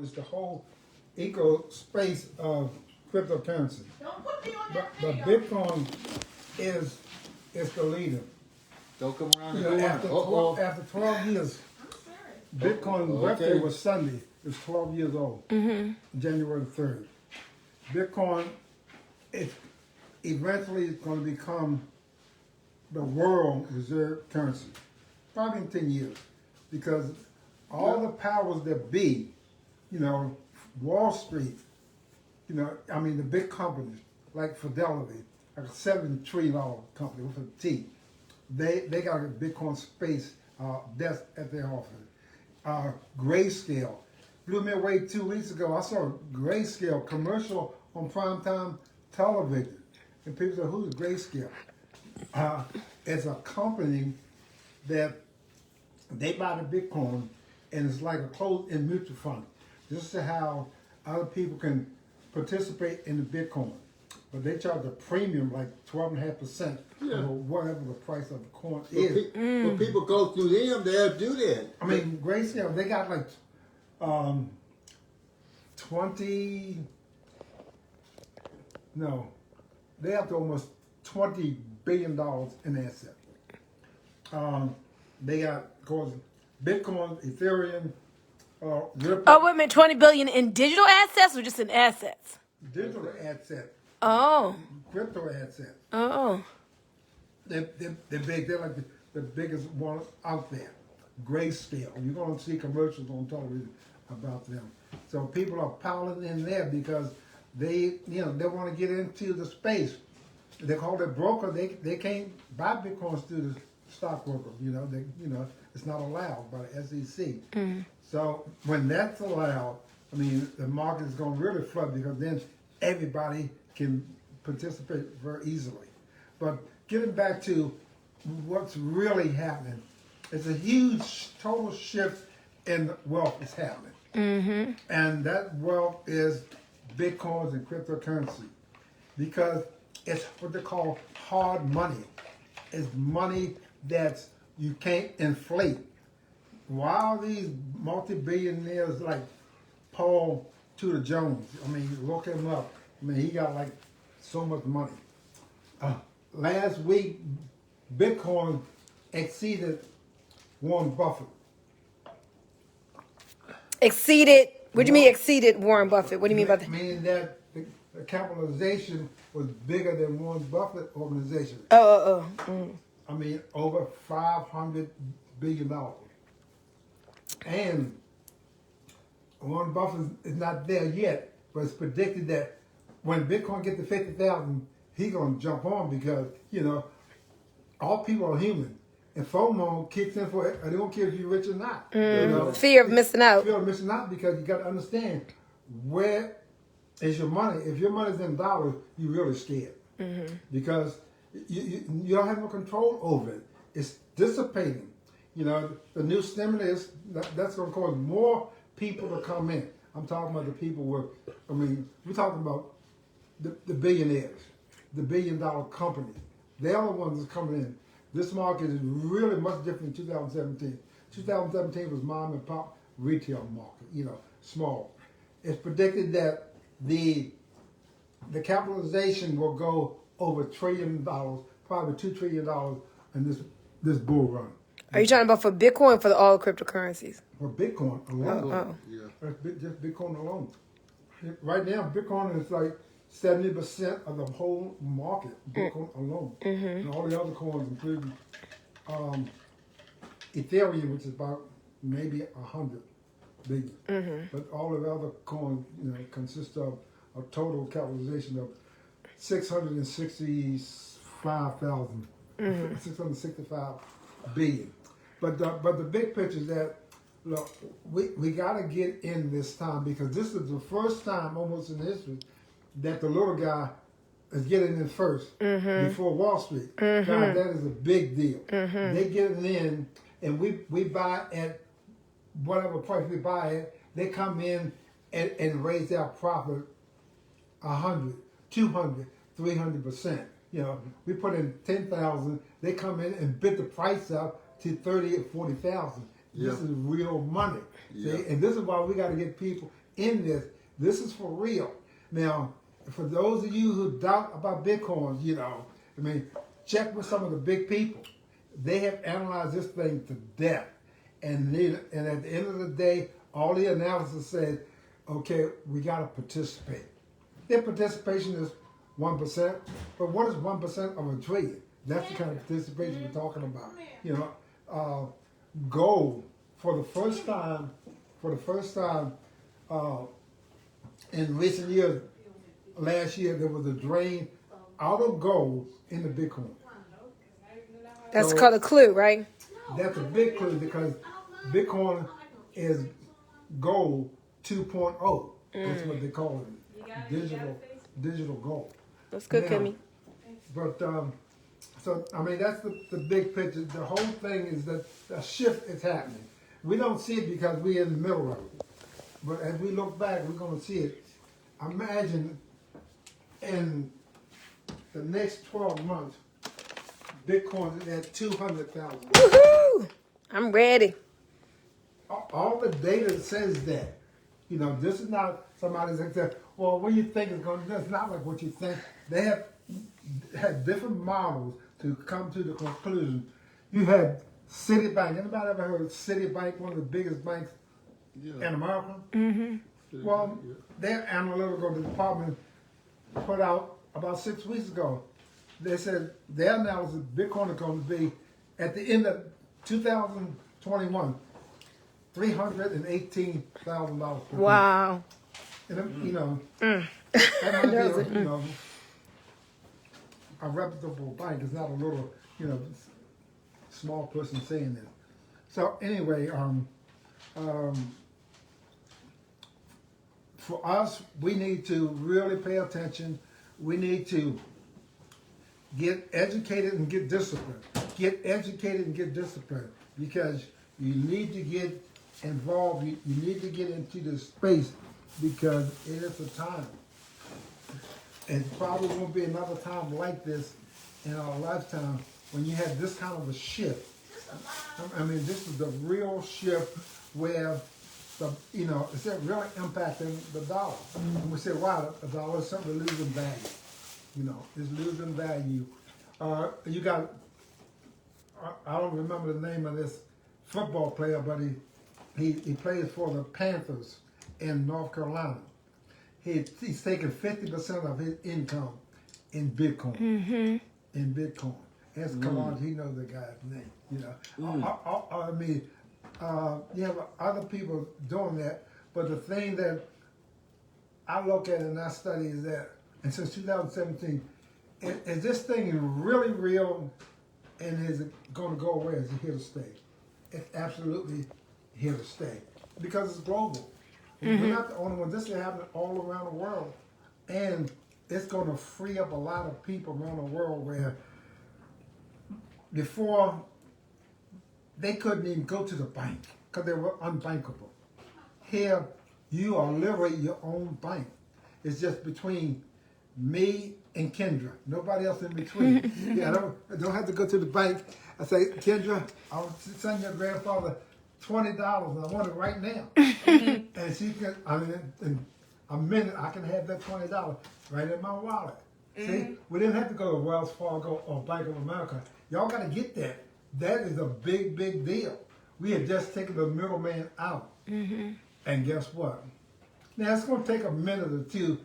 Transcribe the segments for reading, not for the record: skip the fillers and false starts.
is the whole eco space of cryptocurrency. Don't put me on But that video. Bitcoin is the leader. Don't come around You the know, corner. after 12 years, I'm serious. Bitcoin's birthday was Sunday. It was 12 years old, January 3rd. Bitcoin is eventually going to become the world reserve currency, probably in 10 years, because all the powers that be, you know, Wall Street, you know, I mean the big companies like Fidelity, like a $7 trillion company with a T, they got a Bitcoin space desk at their office. Grayscale blew me away 2 weeks ago. I saw a Grayscale commercial on primetime television, and people said, "Who's Grayscale?" It's a company that they buy the Bitcoin, and it's like a closed-end mutual fund. Just how other people can participate in the Bitcoin, but they charge a premium like 12.5% of whatever the price of the coin is. When people go through them, they'll do that. I mean, Grayscale, they got like 20. No, they have to almost $20 billion in assets. They got, of course, Bitcoin, Ethereum, Ripple, Oh, wait a minute, 20 billion in digital assets or just in assets? digital assets, Oh, crypto assets. oh. They're big. They're like the biggest one out there. Grayscale. You're going to see commercials on television about them. So people are piling in there because they want to get into the space. They call it broker. They can't buy Bitcoins through the stockbroker. It's not allowed by the SEC. So when that's allowed, I mean, the market is going to really flood because then everybody can participate very easily. But getting back to what's really happening, it's a huge total shift in wealth is happening. And that wealth is Bitcoins and cryptocurrency because it's what they call hard money. It's money that you can't inflate. While these multi-billionaires like Paul Tudor Jones, I mean, look him up. I mean, he got like so much money. Last week, Bitcoin exceeded Warren Buffett. Exceeded, what do you mean exceeded Warren Buffett? What do you mean by that? Meaning that the capitalization was bigger than Warren Buffett organization. I mean, over $500 billion. And Warren Buffett is not there yet, but it's predicted that when Bitcoin gets to 50,000, he's going to jump on because, all people are human. And FOMO kicks in for it. They don't care if you're rich or not. Fear of missing out. Fear of missing out because you got to understand where is your money. If your money's in dollars, you're really scared because you don't have no control over it. It's dissipating. The new stimulus, that's going to cause more people to come in. I'm talking about the people we're talking about the billionaires, the billion-dollar companies. They're the ones that's coming in. This market is really much different in 2017. 2017 was mom and pop retail market, small. It's predicted that the capitalization will go over $1 trillion, probably $2 trillion in this bull run. Are you talking about for Bitcoin or for all cryptocurrencies? For Bitcoin alone. Yeah. Just Bitcoin alone. Right now, Bitcoin is like 70% of the whole market, Bitcoin alone. And all the other coins, including Ethereum, which is about maybe 100 billion. But all of the other coins, consist of a total capitalization of 665 billion. But the big picture is that, look, we got to get in this time because this is the first time almost in history that the little guy is getting in first before Wall Street. God, that is a big deal. They getting in, and we buy at whatever price we buy it. They come in and raise their profit 100, 200, 300%. We put in 10,000. They come in and bid the price up to 30 or 40,000. This is real money. Yeah. See? And this is why we got to get people in this. This is for real. Now, for those of you who doubt about Bitcoin, I mean, check with some of the big people. They have analyzed this thing to death. And at the end of the day, all the analysis said, okay, we got to participate. Their participation is 1%, but what is 1% of a trillion? That's the kind of participation we're talking about. Gold for the first time in recent years. Last year there was a drain out of gold in the Bitcoin. That's So- called a clue, right? That's a big clue because Bitcoin is gold 2.0. That's what they call it. Digital gold. That's good, Now, Kimmy. But so I mean that's the big picture. The whole thing is that a shift is happening. We don't see it because we're in the middle of it. But as we look back, we're going to see it. Imagine in the next 12 months, Bitcoin is at 200,000. Woohoo! I'm ready. All the data says that. This is not somebody that said, well, what do you think is going to, that's not like what you think. They have had different models to come to the conclusion. You had Citibank. Anybody ever heard of Citibank, one of the biggest banks in America? Mm-hmm. Well, their analytical department put out about 6 weeks ago. They said their analysis, Bitcoin is going to be, at the end of 2021, $318,000 per Wow. day. And that might be a reputable bank. It's not a little, small person saying this. So anyway, for us, we need to really pay attention. We need to get educated and get disciplined. Get educated and get disciplined because you need to get involved. You need to get into this space because it is a time. And probably won't be another time like this in our lifetime when you have this kind of a shift. I mean, this is the real shift where it's really impacting the dollar. And we say, wow, the dollar is simply losing value. It's losing value. You got, I don't remember the name of this football player, but he plays for the Panthers in North Carolina. He's taking 50% of his income in Bitcoin. Mm-hmm. In Bitcoin. Ask Kalaj, he knows the guy's name. I mean, you have other people doing that, but the thing that I look at and I study is that, and since 2017, is this thing really real, and is it going to go away? Is it here to stay? It's absolutely here to stay because it's global. Mm-hmm. We're not the only one. This is happening all around the world, and it's going to free up a lot of people around the world where before they couldn't even go to the bank because they were unbankable. Here, you are literally your own bank. It's just between me and Kendra. Nobody else in between. I don't have to go to the bank. I say, Kendra, I'll send your grandfather $20 and I want it right now. And she can, in a minute, I can have that $20 right in my wallet. See, we didn't have to go to Wells Fargo or Bank of America. Y'all got to get that. That is a big, big deal. We had just taken the middleman out. Mm-hmm. And guess what? Now, it's going to take a minute or two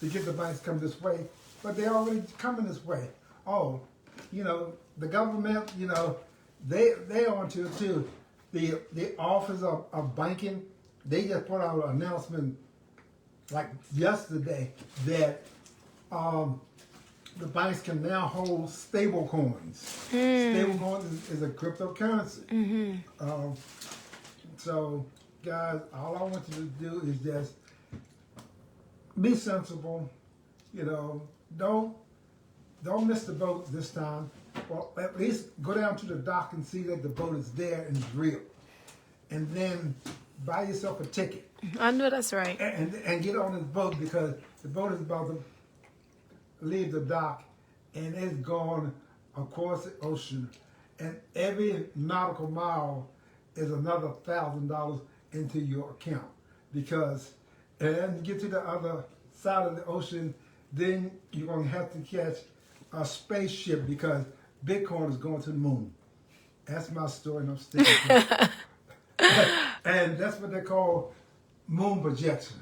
to get the banks come this way, but they're already coming this way. Oh, the government, they're on to it too. The Office of Banking, they just put out an announcement like yesterday that the banks can now hold stable coins. Stable coins is a cryptocurrency. Mm-hmm. So, guys, all I want you to do is just be sensible. Don't miss the boat this time. Well, at least go down to the dock and see that the boat is there and it's real. And then buy yourself a ticket. I know that's right. And get on this boat because the boat is about to leave the dock and it's going across the ocean. And every nautical mile is another $1,000 into your account because and get to the other side of the ocean, then you're going to have to catch a spaceship because Bitcoin is going to the moon. That's my story, and I'm sticking to it. And that's what they call moon projection.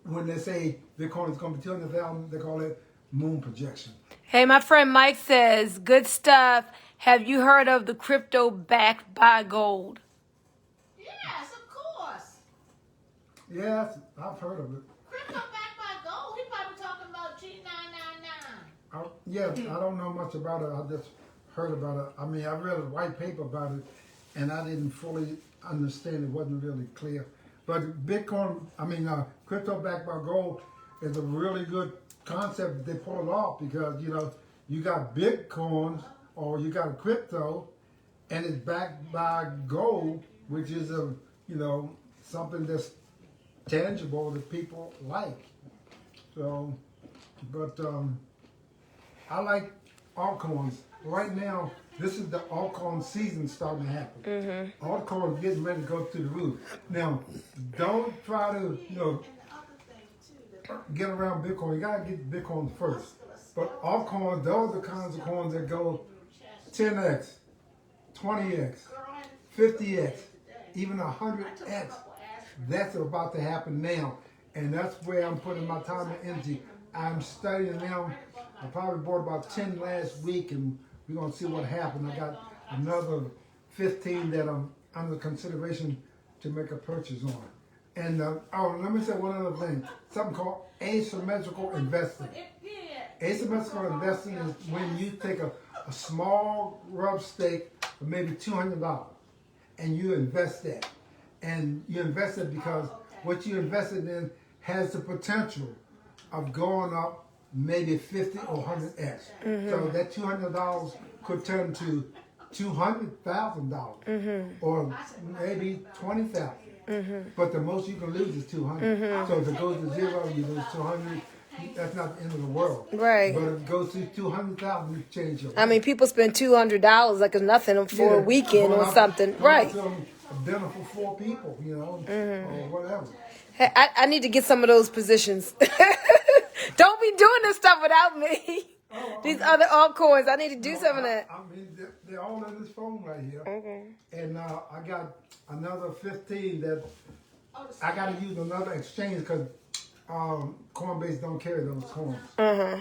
When they say Bitcoin is going to be 200,000, they call it moon projection. Hey, my friend Mike says, good stuff. Have you heard of the crypto backed by gold? Yes, of course. Yes, I've heard of it. Crypto backed by gold. He probably talking about G999. Yeah, I don't know much about it. I just heard about it. I mean, I read a white paper about it, and I didn't fully understand. It wasn't really clear. But Bitcoin, crypto backed by gold is a really good concept. They pull it off because, you got Bitcoins or you got a crypto, and it's backed by gold, which is something that's tangible that people like. So, but I like altcoins. Right now, this is the altcoin season starting to happen. Mm-hmm. Altcoins getting ready to go through the roof. Now, don't try to, get around Bitcoin. You gotta get Bitcoin first. But altcoins, those are the kinds of coins that go 10x, 20x, 50x, even 100x. That's about to happen now. And that's where I'm putting my time and energy. I'm studying now. I probably bought about 10 last week, and we're going to see what happens. I got another 15 that I'm under consideration to make a purchase on. And let me say one other thing. Something called asymmetrical investing. Asymmetrical investing is when you take a small rough stake of maybe $200 and you invest that. And you invest it because what you invested in has the potential of going up maybe 50 or 100x. Mm-hmm. So that $200 could turn to $200,000 or maybe 20,000. Mm-hmm. But the most you can lose is 200. Mm-hmm. So if it goes to zero, you lose 200. That's not the end of the world. Right. But if it goes to 200,000, you change your life. I mean, people spend $200 like it's nothing for a weekend or something. Right. A dinner for 4 people, mm-hmm. or whatever. Hey, I need to get some of those positions. Don't be doing this stuff without me. These other altcoins, I need to do some of that. They're all in this phone right here. Okay. And I got another 15 that I got to use another exchange because Coinbase don't carry those coins. Uh-huh.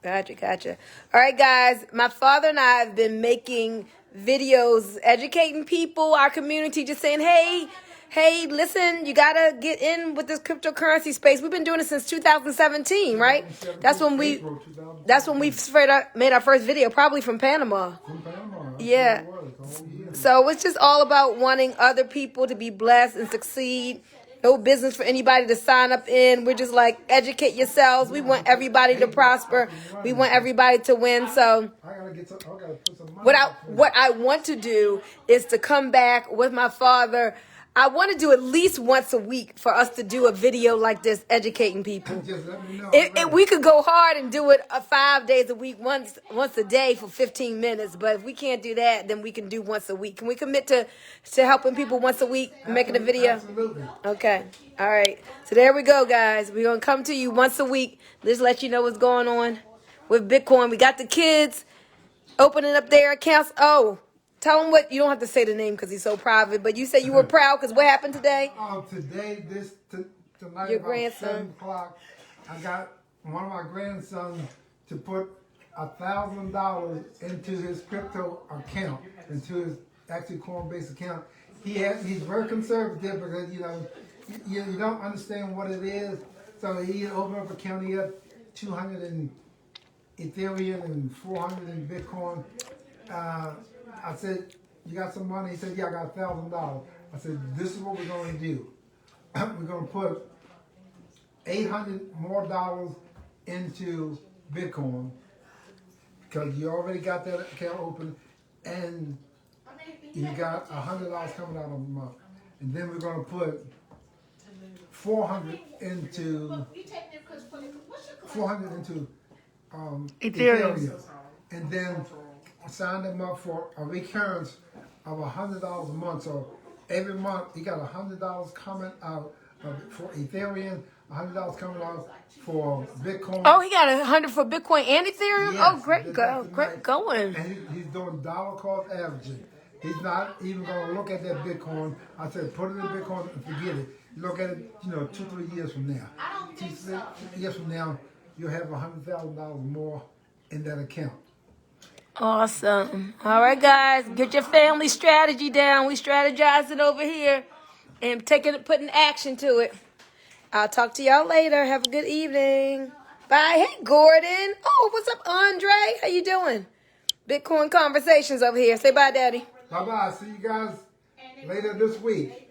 Gotcha. All right, guys. My father and I have been making videos educating people, our community, just saying, hey, listen, you got to get in with this cryptocurrency space. We've been doing it since 2017, right? That's when we made our first video, probably from Panama. From Panama. Yeah. So it's just all about wanting other people to be blessed and succeed. No business for anybody to sign up in. We're just like, educate yourselves. We want everybody to prosper. We want everybody to win. So what I want to do is to come back with my father. I want to do at least once a week for us to do a video like this, educating people. Just let me know. If we could go hard and do it 5 days a week, once a day for 15 minutes. But if we can't do that, then we can do once a week. Can we commit to helping people once a week, making a video? Absolutely. Okay. All right. So there we go, guys. We're going to come to you once a week. Just let you know what's going on with Bitcoin. We got the kids opening up their accounts. Oh, tell them what. You don't have to say the name because he's so private, but you said you were proud because what happened today? Today, tonight, Your about grandson. 7 o'clock, I got one of my grandsons to put $1,000 into his crypto account, into his actually Coinbase account. He's very conservative because you don't understand what it is. So he opened up an account. He had 200 in Ethereum and 400 in Bitcoin. I said, you got some money? He said, yeah, I got $1,000. I said, this is what we're going to do. We're going to put $800 more into Bitcoin because you already got that account open and you got $100 coming out of a month. And then we're going to put 400 into Ethereum. And then sign them up for a recurrence of $100 a month. So every month you got $100 coming out for Ethereum, $100 coming out for Bitcoin. Oh, he got 100 for Bitcoin and Ethereum. Yes, Oh, great tonight. going. And he's doing dollar cost averaging. He's not even going to look at that Bitcoin. I said, put it in Bitcoin and forget it. Look at it, 2-3 years from now. I don't think so. Years from now, you'll have $100,000 more in that account. Awesome. All right, guys, get your family strategy down. We strategizing over here and putting action to it. I'll talk to y'all later. Have a good evening. Bye. Hey, Gordon. Oh, what's up, Andre? How you doing? Bitcoin conversations over here. Say bye, Daddy. Bye-bye. See you guys later this week.